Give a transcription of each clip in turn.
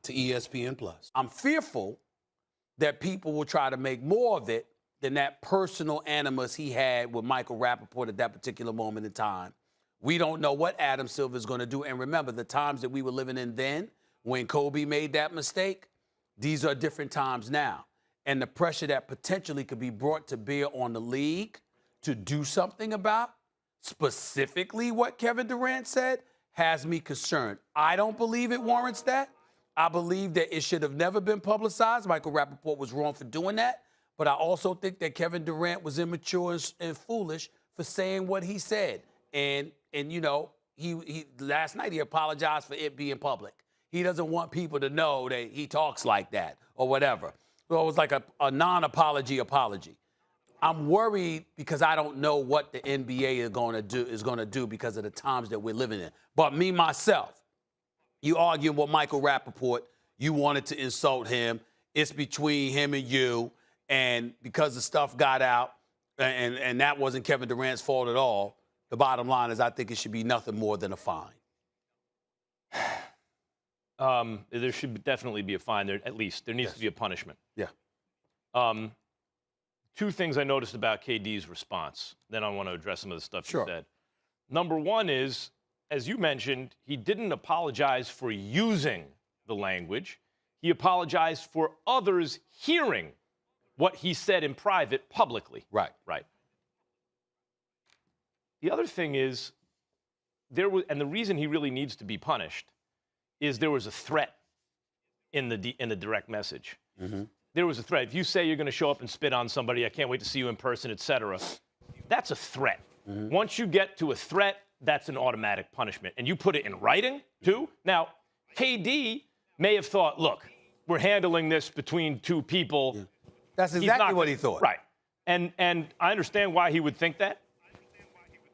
to ESPN Plus. I'm fearful that people will try to make more of it than that personal animus he had with Michael Rappaport at that particular moment in time. We don't know what Adam Silver is going to do. And remember, the times that we were living in then, when Kobe made that mistake, these are different times now. And the pressure that potentially could be brought to bear on the league to do something about, specifically what Kevin Durant said, has me concerned. I don't believe it warrants that. I believe that it should have never been publicized. Michael Rappaport was wrong for doing that. But I also think that Kevin Durant was immature and foolish for saying what he said. And you know, he last night he apologized for it being public. He doesn't want people to know that he talks like that or whatever. So it was like a non-apology apology. I'm worried because I don't know what the NBA is going to do because of the times that we're living in. But me, myself, you arguing with Michael Rappaport, you wanted to insult him. It's between him and you. And because the stuff got out, and that wasn't Kevin Durant's fault at all, the bottom line is I think it should be nothing more than a fine. There should definitely be a fine. There, at least. There needs to be a punishment. Yeah. Two things I noticed about KD's response. Then I want to address some of the stuff Sure. you said. Number one is, as you mentioned, he didn't apologize for using the language. He apologized for others hearing what he said in private publicly. Right. Right. The other thing is, and the reason he really needs to be punished is there was a threat in the direct message. Mm-hmm. There was a threat. If you say you're going to show up and spit on somebody, I can't wait to see you in person, etc., that's a threat. Mm-hmm. Once you get to a threat, that's an automatic punishment. And you put it in writing, too. Now, KD may have thought, look, we're handling this between two people. Yeah. That's exactly what he thought. Right. And I understand why he would think that.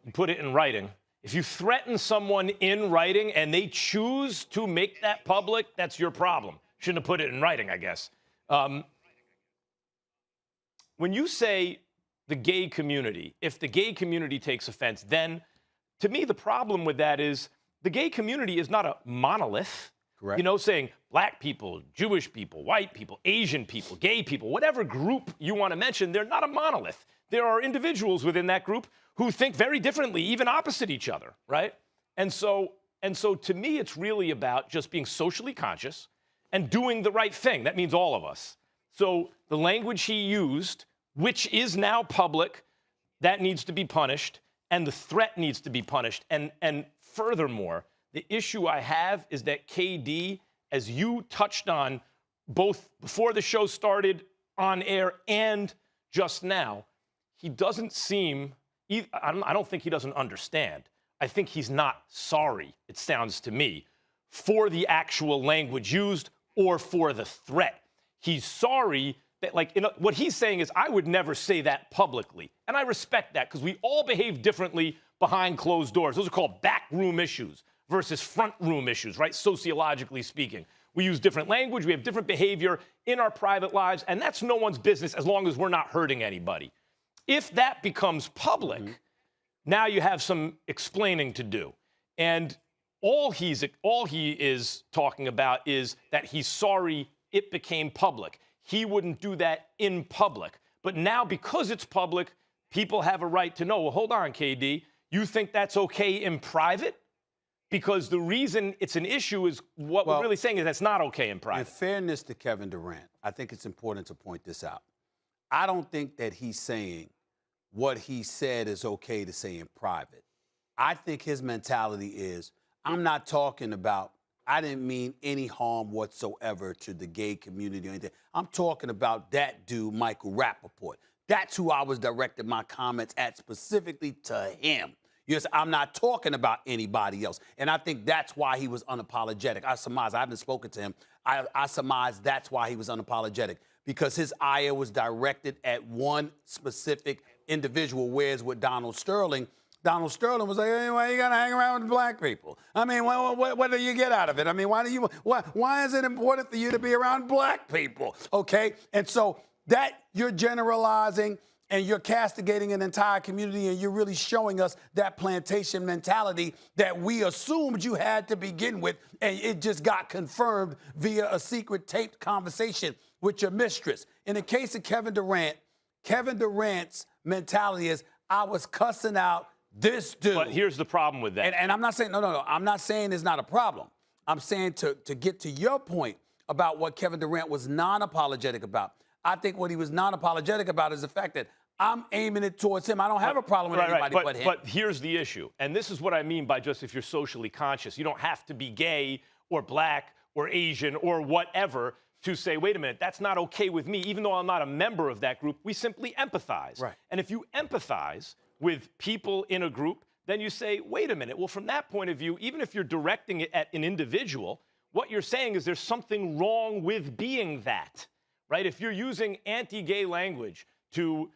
You put it in writing. If you threaten someone in writing and they choose to make that public, that's your problem. Shouldn't have put it in writing, I guess. When you say the gay community, if the gay community takes offense, then to me the problem with that is the gay community is not a monolith. Correct. You know, saying black people, Jewish people, white people, Asian people, gay people, whatever group you want to mention, they're not a monolith. There are individuals within that group who think very differently, even opposite each other, right? And so to me, it's really about just being socially conscious and doing the right thing. That means all of us. So the language he used, which is now public, that needs to be punished, and the threat needs to be punished. And furthermore, the issue I have is that KD, as you touched on both before the show started on air and just now, he doesn't seem, I don't think he doesn't understand. I think he's not sorry, it sounds to me, for the actual language used or for the threat. He's sorry that, like, what he's saying is, I would never say that publicly. And I respect that because we all behave differently behind closed doors. Those are called backroom issues versus front room issues, right? Sociologically speaking. We use different language, we have different behavior in our private lives, and that's no one's business as long as we're not hurting anybody. If that becomes public, now you have some explaining to do. And all he is talking about is that he's sorry it became public. He wouldn't do that in public. But now, because it's public, people have a right to know, well, hold on, KD, you think that's okay in private? Because the reason it's an issue is what we're really saying is that's not okay in private. In fairness to Kevin Durant, I think it's important to point this out. I don't think that he's saying what he said is okay to say in private. I think his mentality is, I'm not talking about, I didn't mean any harm whatsoever to the gay community or anything. I'm talking about that dude, Michael Rappaport. That's who I was directing my comments at, specifically to him. Yes, I'm not talking about anybody else. And I think that's why he was unapologetic. I surmise, I haven't spoken to him. I surmise that's why he was unapologetic, because his ire was directed at one specific individual, whereas with Donald Sterling was like, hey, why you gotta hang around with black people? I mean, what do you get out of it? I mean, why is it important for you to be around black people? Okay, and so that you're generalizing, and you're castigating an entire community, and you're really showing us that plantation mentality that we assumed you had to begin with, and it just got confirmed via a secret taped conversation with your mistress. In the case of Kevin Durant's mentality is, I was cussing out this dude. But here's the problem with that. And I'm not saying, no. I'm not saying it's not a problem. I'm saying to get to your point about what Kevin Durant was non-apologetic about. I think what he was non-apologetic about is the fact that I'm aiming it towards him. I don't have a problem with anybody but him. But here's the issue, and this is what I mean by just if you're socially conscious. You don't have to be gay or black or Asian or whatever to say, wait a minute, that's not okay with me, even though I'm not a member of that group. We simply empathize. Right. And if you empathize with people in a group, then you say, wait a minute, well, from that point of view, even if you're directing it at an individual, what you're saying is there's something wrong with being that, right? If you're using anti-gay language to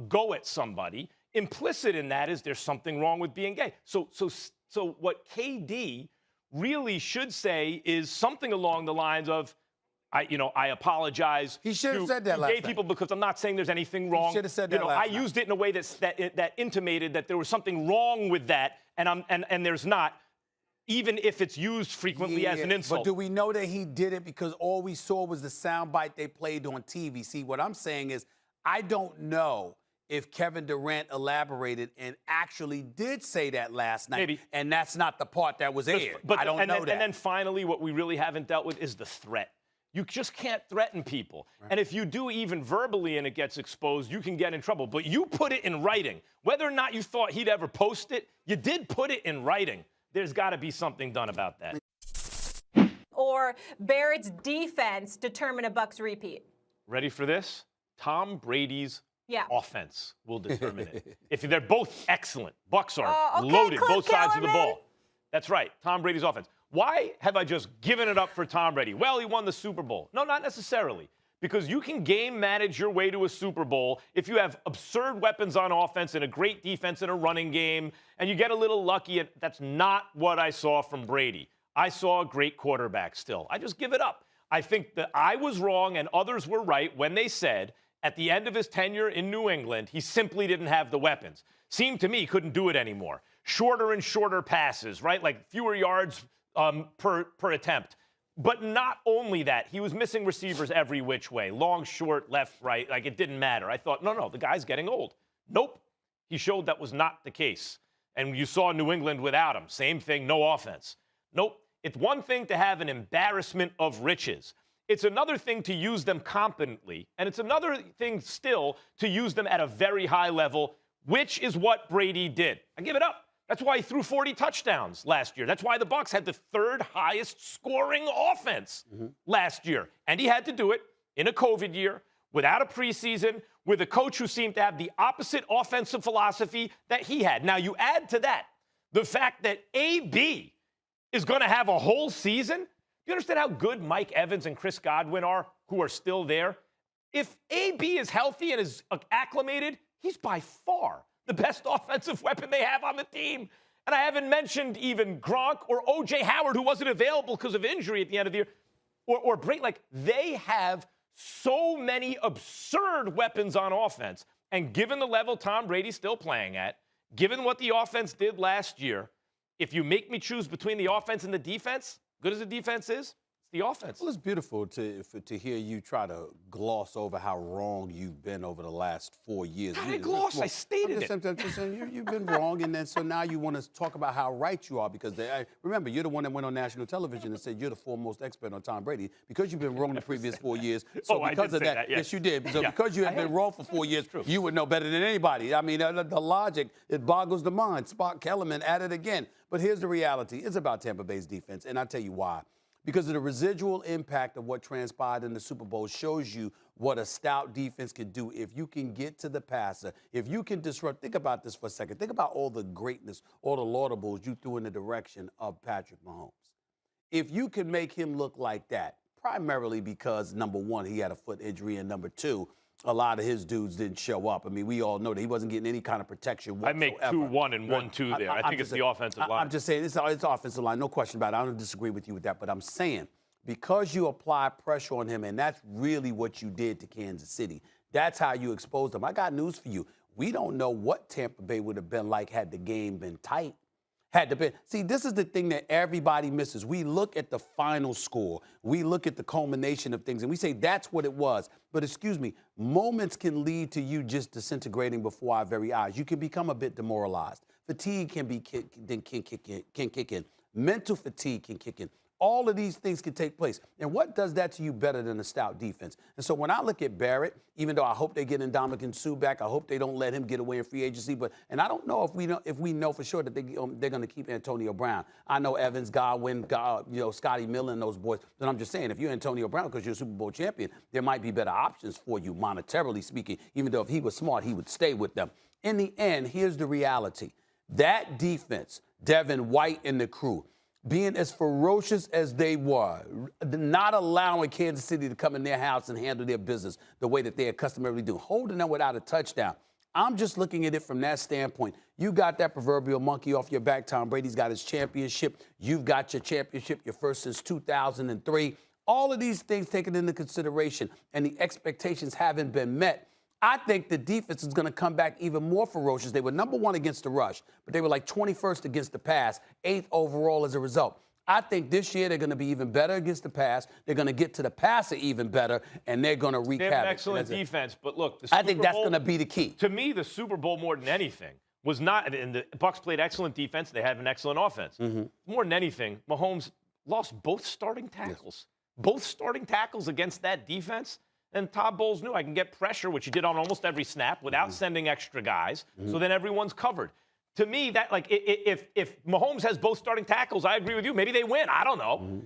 go at somebody, implicit in that is there's something wrong with being gay. So what KD really should say is something along the lines of, I apologize. He should have said that last gay people because I'm not saying there's anything wrong. He should have said that last I used it in a way that intimated that there was something wrong with that, and there's not, even if it's used frequently as an insult. But do we know that he did it because all we saw was the soundbite they played on TV? See, what I'm saying is I don't know if Kevin Durant elaborated and actually did say that last night. Maybe. And that's not the part that was aired. I don't know that. And then finally, what we really haven't dealt with is the threat. You just can't threaten people. Right. And if you do even verbally and it gets exposed, you can get in trouble. But you put it in writing. Whether or not you thought he'd ever post it, you did put it in writing. There's got to be something done about that. Or Barrett's defense determine a Bucks repeat? Ready for this? Tom Brady's offense will determine it. If they're both excellent, Bucks are loaded, both sides of the ball. That's right, Tom Brady's offense. Why have I just given it up for Tom Brady? Well, he won the Super Bowl. No, not necessarily. Because you can game manage your way to a Super Bowl if you have absurd weapons on offense and a great defense and a running game, and you get a little lucky. And that's not what I saw from Brady. I saw a great quarterback still. I just give it up. I think that I was wrong and others were right when they said at the end of his tenure in New England, he simply didn't have the weapons. Seemed to me he couldn't do it anymore. Shorter and shorter passes, right? Like fewer yards per attempt. But not only that, he was missing receivers every which way. Long, short, left, right. Like, it didn't matter. I thought, no, the guy's getting old. Nope. He showed that was not the case. And you saw New England without him. Same thing, no offense. Nope. It's one thing to have an embarrassment of riches. It's another thing to use them competently. And it's another thing still to use them at a very high level, which is what Brady did. I give it up. That's why he threw 40 touchdowns last year. That's why the Bucks had the third highest scoring offense last year. And he had to do it in a COVID year, without a preseason, with a coach who seemed to have the opposite offensive philosophy that he had. Now, you add to that the fact that AB is going to have a whole season. You understand how good Mike Evans and Chris Godwin are, who are still there? If AB is healthy and is acclimated, he's by far the best offensive weapon they have on the team. And I haven't mentioned even Gronk or O.J. Howard, who wasn't available because of injury at the end of the year, or Brady. Like, they have so many absurd weapons on offense. And given the level Tom Brady's still playing at, given what the offense did last year, if you make me choose between the offense and the defense, good as the defense is, the offense. Well, it's beautiful to hear you try to gloss over how wrong you've been over the last 4 years. I gloss. I stated it. I'm just saying you've been wrong, and then so now you want to talk about how right you are because remember, you're the one that went on national television and said you're the foremost expert on Tom Brady because you've been wrong the previous 4 years. So because of that, yes, you did. So because you have been wrong for 4 years, you would know better than anybody. I mean, the logic, it boggles the mind. Spock Kellerman at it again. But here's the reality. It's about Tampa Bay's defense, and I'll tell you why. Because of the residual impact of what transpired in the Super Bowl shows you what a stout defense can do if you can get to the passer, if you can disrupt. Think about this for a second. Think about all the greatness, all the laudables you threw in the direction of Patrick Mahomes. If you can make him look like that, primarily because, number one, he had a foot injury, and number two, a lot of his dudes didn't show up. I mean, we all know that he wasn't getting any kind of protection whatsoever. I make 2-1 and 1-2 there. I think it's the offensive line. I'm just saying it's offensive line, no question about it. I don't disagree with you with that, but I'm saying because you apply pressure on him, and that's really what you did to Kansas City. That's how you expose them. I got news for you. We don't know what Tampa Bay would have been like had the game been tight. See, this is the thing that everybody misses. We look at the final score. We look at the culmination of things, and we say that's what it was. But excuse me, moments can lead to you just disintegrating before our very eyes. You can become a bit demoralized. Fatigue can kick in. Mental fatigue can kick in. All of these things can take place. And what does that to you better than a stout defense? And so when I look at Barrett, even though I hope they get Ndamukong Suh back, I hope they don't let him get away in free agency. And I don't know if we know for sure that they're going to keep Antonio Brown. I know Evans, Godwin, Scotty Miller and those boys. But I'm just saying, if you're Antonio Brown because you're a Super Bowl champion, there might be better options for you monetarily speaking. Even though if he was smart, he would stay with them. In the end, here's the reality. That defense, Devin White and the crew, being as ferocious as they were, not allowing Kansas City to come in their house and handle their business the way that they had customarily do, holding them without a touchdown. I'm just looking at it from that standpoint. You got that proverbial monkey off your back. Tom Brady's got his championship. You've got your championship, your first since 2003. All of these things taken into consideration, and the expectations haven't been met. I think the defense is going to come back even more ferocious. They were number 1 against the rush, but they were like 21st against the pass, 8th overall as a result. I think this year they're going to be even better against the pass. They're going to get to the passer even better, and they're going to wreak havoc. They have an excellent defense, but look, I think that's going to be the key. To me, the Super Bowl more than anything was not, and the Bucs played excellent defense. They had an excellent offense. More than anything, Mahomes lost both starting tackles. Yes. Both starting tackles against that defense. And Todd Bowles knew I can get pressure, which he did on almost every snap, without sending extra guys. So then everyone's covered. To me, that if Mahomes has both starting tackles, I agree with you. Maybe they win. I don't know.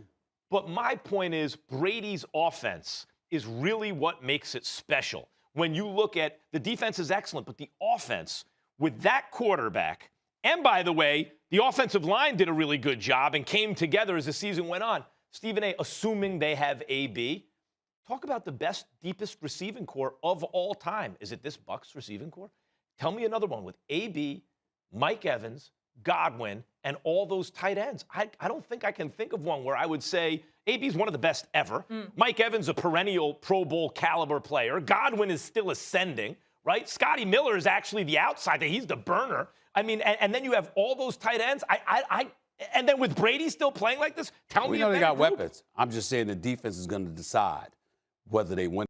But my point is Brady's offense is really what makes it special. When you look at the defense is excellent, but the offense with that quarterback, and by the way, the offensive line did a really good job and came together as the season went on. Stephen A., assuming they have AB. Talk about the best, deepest receiving core of all time. Is it this Bucs receiving core? Tell me another one with AB, Mike Evans, Godwin, and all those tight ends. I don't think I can think of one where I would say AB's one of the best ever. Mike Evans, a perennial Pro Bowl caliber player. Godwin is still ascending, right? Scotty Miller is actually the outsider. He's the burner. I mean, and then you have all those tight ends. And then with Brady still playing like this, tell me. We know they got weapons. I'm just saying the defense is going to decide whether they win.